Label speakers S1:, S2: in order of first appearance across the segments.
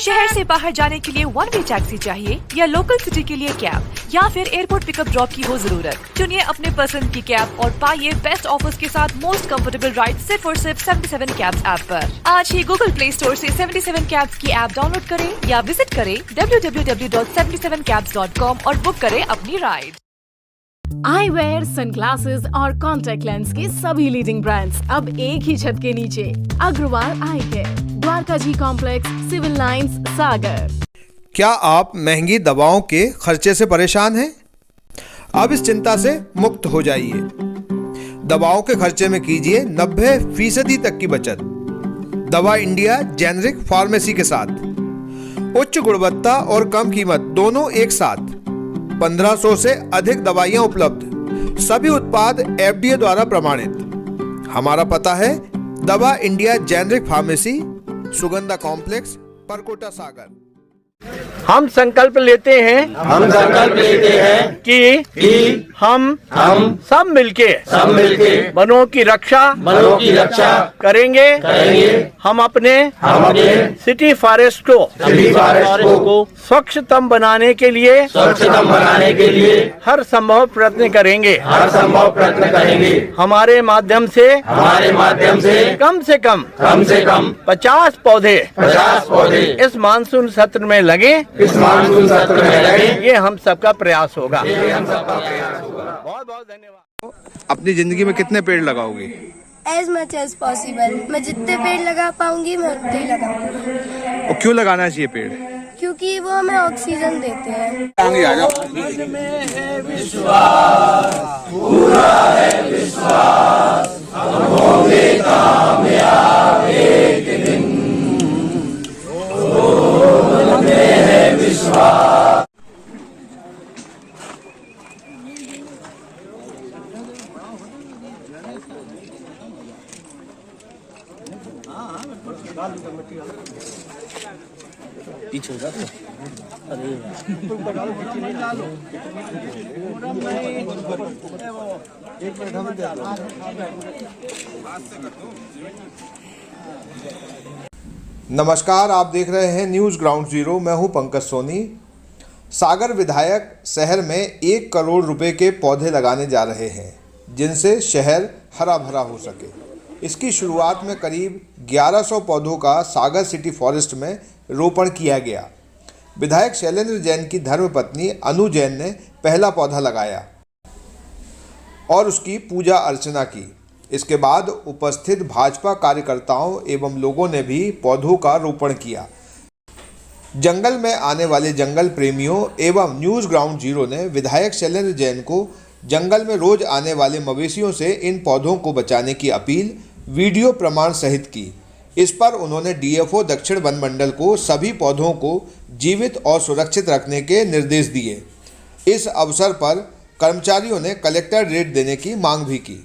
S1: शहर से बाहर जाने के लिए वन वे टैक्सी चाहिए या लोकल सिटी के लिए कैब या फिर एयरपोर्ट पिकअप ड्रॉप की हो जरूरत? चुनिए अपने पसंद की कैब और पाइए बेस्ट ऑफर्स के साथ मोस्ट कंफर्टेबल राइड सिर्फ और सिर्फ 77 कैब्स ऐप पर। आज ही गूगल प्ले स्टोर से 77 कैब्स की ऐप डाउनलोड करें या विजिट करें www.77cabs.com और बुक करें अपनी राइड।
S2: आई वेयर, सनग्लासेस और कॉन्टैक्ट लेंस के सभी लीडिंग ब्रांड्स अब एक ही छत के नीचे। अग्रवाल आई केयर, द्वारका जी कॉम्प्लेक्स, सिविल लाइंस, सागर।
S3: क्या आप महंगी दवाओं के खर्चे से परेशान हैं? अब इस चिंता से मुक्त हो जाइए। दवाओं के खर्चे में कीजिए 90% तक की बचत। दवा इंडिया जेनेरिक फार्मेसी के साथ उच्च गुणवत्ता और कम कीमत दोनों एक साथ। 1500 से अधिक दवाइयां उपलब्ध, सभी उत्पाद FDA द्वारा प्रमाणित। हमारा पता है दवा India generic pharmacy, Sugandha complex, Parkota, Sagar.
S4: हम संकल्प लेते हैं कि हम सब मिलके वनों की रक्षा करेंगे। हम अपने सिटी फॉरेस्ट को स्वच्छतम बनाने के लिए हर संभव प्रयत्न करेंगे। हमारे माध्यम से कम से कम 50 पौधे इस मानसून सत्र में लगे। ये हम सबका प्रयास होगा। बहुत बहुत धन्यवाद।
S3: अपनी जिंदगी में कितने पेड़ लगाओगे?
S5: As much as possible। मैं जितने पेड़ लगा पाऊंगी मैं उतने ही लगाऊंगी।
S3: और क्यों लगाना चाहिए पेड़?
S5: क्योंकि वो हमें ऑक्सीजन देते हैं।
S6: पूरा है विश्वास, हम होंगे कामयाब एक दिन। मन में है विश्वास। पीछे हो जाते। अरे
S3: नमस्कार, आप देख रहे हैं न्यूज़ ग्राउंड जीरो। मैं हूं पंकज सोनी। सागर विधायक शहर में 1 करोड़ रुपए के पौधे लगाने जा रहे हैं, जिनसे शहर हरा भरा हो सके। इसकी शुरुआत में करीब 1100 पौधों का सागर सिटी फॉरेस्ट में रोपण किया गया। विधायक शैलेंद्र जैन की धर्मपत्नी अनु जैन ने पहला पौधा लगाया और उसकी पूजा अर्चना की। इसके बाद उपस्थित भाजपा कार्यकर्ताओं एवं लोगों ने भी पौधों का रोपण किया। जंगल में आने वाले जंगल प्रेमियों एवं न्यूज़ ग्राउंड जीरो ने विधायक शैलेंद्र जैन को जंगल में रोज आने वाले मवेशियों से इन पौधों को बचाने की अपील वीडियो प्रमाण सहित की। इस पर उन्होंने DFO दक्षिण वन मंडल को सभी पौधों को जीवित और सुरक्षित रखने के निर्देश दिए। इस अवसर पर कर्मचारियों ने कलेक्टर रेट देने की मांग भी की।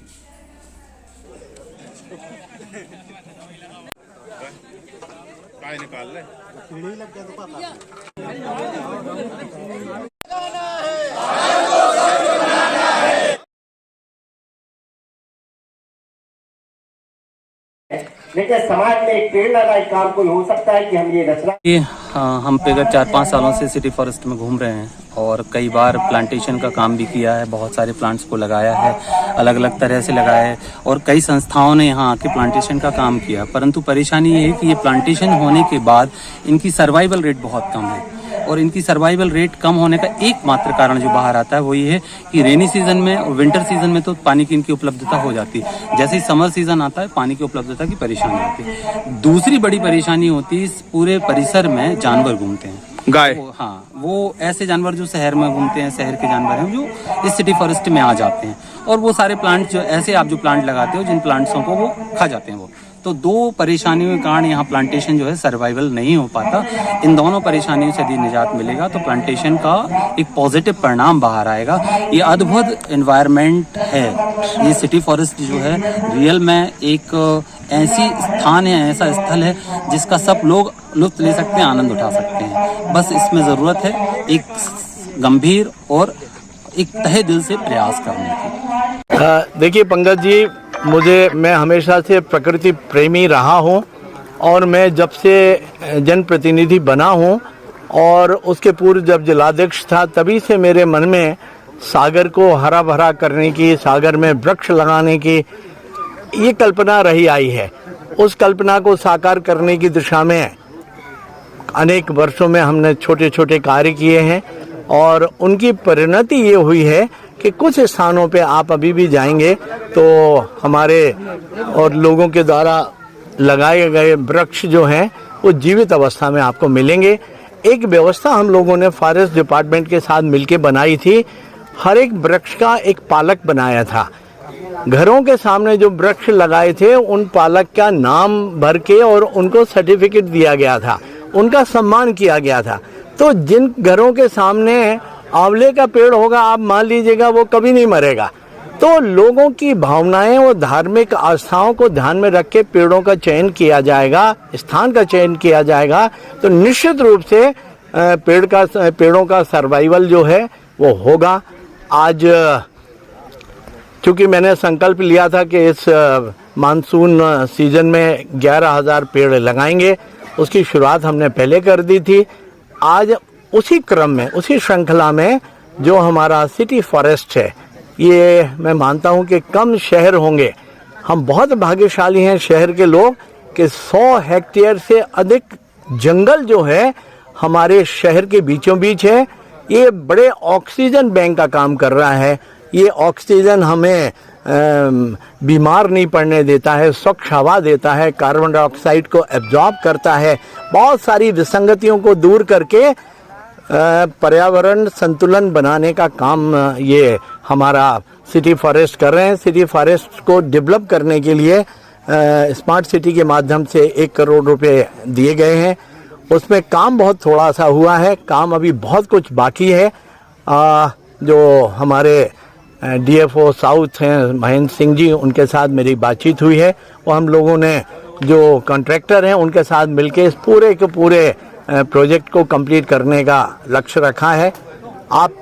S7: लेकिन समाज में एक प्रेरणादायक काम कोई हो सकता है कि हम ये रचना।
S8: हम विगत 4-5 सालों से सिटी फॉरेस्ट में घूम रहे हैं और कई बार प्लांटेशन का काम भी किया है। बहुत सारे प्लांट्स को लगाया है, अलग अलग तरह से लगाया है और कई संस्थाओं ने यहाँ आके प्लांटेशन का काम किया। परंतु परेशानी ये है कि ये प्लांटेशन होने के बाद इनकी सर्वाइवल रेट बहुत कम है और इनकी सर्वाइवल रेट कम होने का एकमात्र कारण जो बाहर आता है वो ये है कि रेनी सीजन में और विंटर सीजन में तो पानी की इनकी उपलब्धता हो जाती है। जैसे ही समर सीजन आता है पानी की उपलब्धता की परेशानी होती है। दूसरी बड़ी परेशानी होती है, इस पूरे परिसर में जानवर घूमते हैं।
S3: गाय?
S8: हाँ, वो ऐसे जानवर जो शहर में घूमते हैं, शहर के जानवर हैं जो इस सिटी फॉरेस्ट में आ जाते हैं और वो सारे प्लांट जो ऐसे आप जो प्लांट लगाते हो जिन प्लांट्सों को वो खा जाते हैं। वो तो 2 परेशानियों के कारण यहाँ प्लांटेशन जो है सर्वाइवल नहीं हो पाता। इन दोनों परेशानियों से यदि निजात मिलेगा तो प्लांटेशन का एक पॉजिटिव परिणाम बाहर आएगा। ये अद्भुत एनवायरनमेंट है। ये सिटी फॉरेस्ट जो है रियल में एक ऐसी स्थान है, ऐसा स्थल है जिसका सब लोग लुत्फ ले सकते हैं, आनंद उठा सकते हैं। बस इसमें ज़रूरत है एक गंभीर और एक तहे दिल से प्रयास करने की।
S4: देखिए पंकज जी, मैं हमेशा से प्रकृति प्रेमी रहा हूँ और मैं जब से जनप्रतिनिधि बना हूँ और उसके पूर्व जब जिलाध्यक्ष था, तभी से मेरे मन में सागर को हरा भरा करने की, सागर में वृक्ष लगाने की ये कल्पना रही आई है। उस कल्पना को साकार करने की दिशा में अनेक वर्षों में हमने छोटे छोटे कार्य किए हैं और उनकी परिणति ये हुई है कि कुछ स्थानों पे आप अभी भी जाएंगे तो हमारे और लोगों के द्वारा लगाए गए वृक्ष जो हैं वो जीवित अवस्था में आपको मिलेंगे। एक व्यवस्था हम लोगों ने फॉरेस्ट डिपार्टमेंट के साथ मिलकर बनाई थी। हर एक वृक्ष का एक पालक बनाया था। घरों के सामने जो वृक्ष लगाए थे उन पालक का नाम भर के और उनको सर्टिफिकेट दिया गया था, उनका सम्मान किया गया था। तो जिन घरों के सामने आंवले का पेड़ होगा, आप मान लीजिएगा वो कभी नहीं मरेगा। तो लोगों की भावनाएं और धार्मिक आस्थाओं को ध्यान में रख के पेड़ों का चयन किया जाएगा, स्थान का चयन किया जाएगा, तो निश्चित रूप से पेड़ों का सर्वाइवल जो है वो होगा। आज चूंकि मैंने संकल्प लिया था कि इस मानसून सीजन में 11,000 पेड़ लगाएंगे, उसकी शुरुआत हमने पहले कर दी थी। आज उसी क्रम में, उसी श्रृंखला में जो हमारा सिटी फॉरेस्ट है, ये मैं मानता हूँ कि कम शहर होंगे। हम बहुत भाग्यशाली हैं शहर के लोग कि 100 हेक्टेयर से अधिक जंगल जो है हमारे शहर के बीचों बीच है। ये बड़े ऑक्सीजन बैंक का काम कर रहा है। ये ऑक्सीजन हमें बीमार नहीं पड़ने देता है, स्वच्छ हवा देता है, कार्बन डाइऑक्साइड को एब्जॉर्ब करता है, बहुत सारी विसंगतियों को दूर करके पर्यावरण संतुलन बनाने का काम ये हमारा सिटी फॉरेस्ट कर रहे हैं। सिटी फॉरेस्ट को डेवलप करने के लिए स्मार्ट सिटी के माध्यम से 1 करोड़ रुपए दिए गए हैं। उसमें काम बहुत थोड़ा सा हुआ है, काम अभी बहुत कुछ बाकी है। जो हमारे डीएफओ साउथ हैं महेंद्र सिंह जी, उनके साथ मेरी बातचीत हुई है और हम लोगों ने जो कॉन्ट्रैक्टर हैं उनके साथ मिलकर इस पूरे के पूरे प्रोजेक्ट को कंप्लीट करने का लक्ष्य रखा है। आप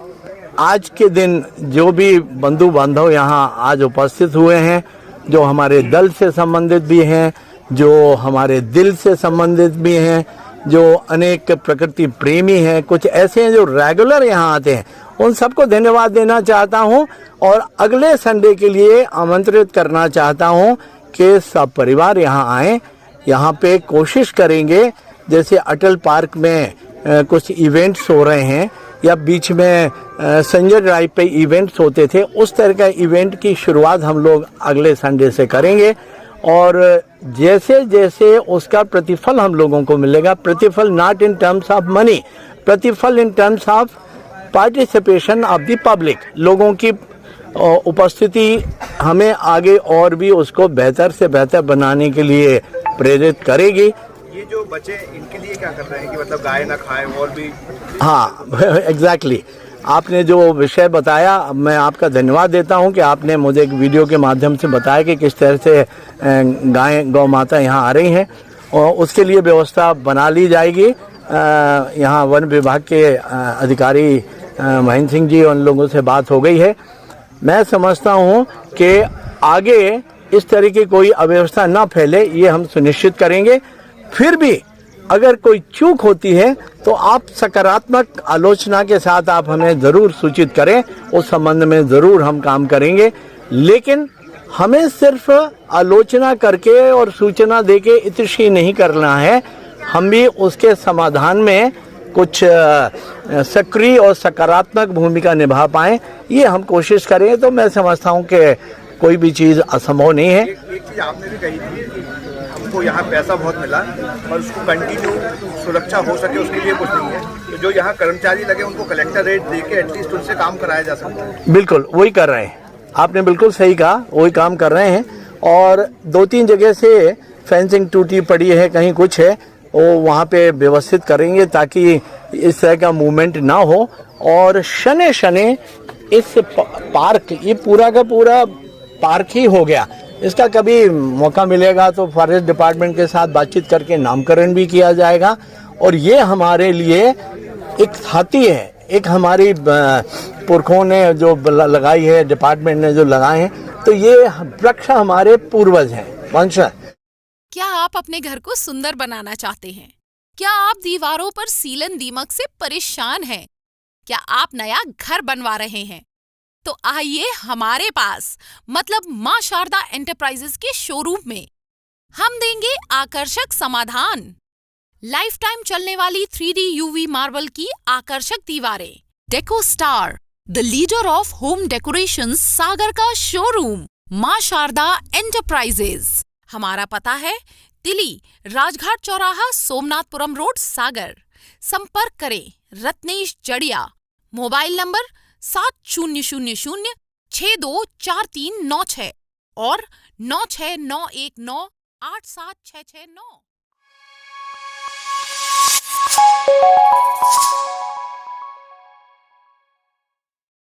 S4: आज के दिन जो भी बंधु बांधव यहाँ आज उपस्थित हुए हैं, जो हमारे दल से संबंधित भी हैं, जो हमारे दिल से संबंधित भी हैं, जो अनेक प्रकृति प्रेमी हैं, कुछ ऐसे हैं जो रेगुलर यहाँ आते हैं, उन सबको धन्यवाद देना चाहता हूँ और अगले संडे के लिए आमंत्रित करना चाहता हूँ कि सब परिवार यहाँ आएँ। यहाँ पे कोशिश करेंगे, जैसे अटल पार्क में कुछ इवेंट्स हो रहे हैं या बीच में संजय ड्राइव पे इवेंट्स होते थे, उस तरह का इवेंट की शुरुआत हम लोग अगले संडे से करेंगे और जैसे जैसे उसका प्रतिफल हम लोगों को मिलेगा, प्रतिफल not in terms of money, प्रतिफल in terms of participation of the public, लोगों की उपस्थिति हमें आगे और भी उसको बेहतर से बेहतर बनाने के लिए प्रेरित करेगी।
S3: ये जो बच्चे इनके लिए क्या कर रहे हैं कि मतलब गाय ना खाएं और भी? हाँ
S4: एग्जैक्टली आपने जो विषय बताया, मैं आपका धन्यवाद देता हूं कि आपने मुझे एक वीडियो के माध्यम से बताया कि किस तरह से गौ माता यहाँ आ रही हैं और उसके लिए व्यवस्था बना ली जाएगी। यहाँ वन विभाग के अधिकारी महेंद्र सिंह जी, उन लोगों से बात हो गई है। मैं समझता हूँ कि आगे इस तरह की कोई अव्यवस्था ना फैले, ये हम सुनिश्चित करेंगे। फिर भी अगर कोई चूक होती है तो आप सकारात्मक आलोचना के साथ आप हमें ज़रूर सूचित करें, उस संबंध में ज़रूर हम काम करेंगे। लेकिन हमें सिर्फ आलोचना करके और सूचना देके इतनी नहीं करना है, हम भी उसके समाधान में कुछ सक्रिय और सकारात्मक भूमिका निभा पाएं, ये हम कोशिश करें। तो मैं समझता हूं कि कोई भी चीज़ असंभव नहीं है।
S3: एक चीज़ आपने भी कही थी कि हमको यहाँ पैसा बहुत मिला और उसको कंटिन्यू सुरक्षा हो सके उसके लिए कुछ नहीं है, तो जो यहाँ कर्मचारी लगे उनको कलेक्टर रेट देके एटलीस्ट उनसे काम कराया जा सकता है।
S4: बिल्कुल वही कर रहे हैं, आपने बिल्कुल सही कहा, वही काम कर रहे हैं। और 2-3 जगह से फेंसिंग टूटी पड़ी है, कहीं कुछ है, वो वहाँ पे व्यवस्थित करेंगे ताकि इस तरह का मूवमेंट ना हो। और शने शने इस पार्क, ये पूरा का पूरा पार्क ही हो गया, इसका कभी मौका मिलेगा तो फॉरेस्ट डिपार्टमेंट के साथ बातचीत करके नामकरण भी किया जाएगा। और ये हमारे लिए एक छाती है, एक हमारी पुरखों ने जो लगाई है, डिपार्टमेंट ने जो लगाए हैं, तो ये वृक्ष हमारे पूर्वज हैं, वंशज।
S9: क्या आप अपने घर को सुंदर बनाना चाहते हैं? क्या आप दीवारों पर सीलन दीमक से परेशान हैं? क्या आप नया घर बनवा रहे हैं? तो आइए हमारे पास मतलब मां शारदा एंटरप्राइजेस के शोरूम में हम देंगे आकर्षक समाधान। लाइफ टाइम चलने वाली 3D UV मार्बल की आकर्षक दीवारें। Deco Star, the leader of home decoration, Sagar का शोरूम मां शारदा एंटरप्राइजेस। हमारा पता है तिली, राजघाट चौराहा, सोमनाथपुरम रोड, सागर। संपर्क करें रत्नेश जड़िया। मोबाइल नंबर 7000624396 और 9691987669।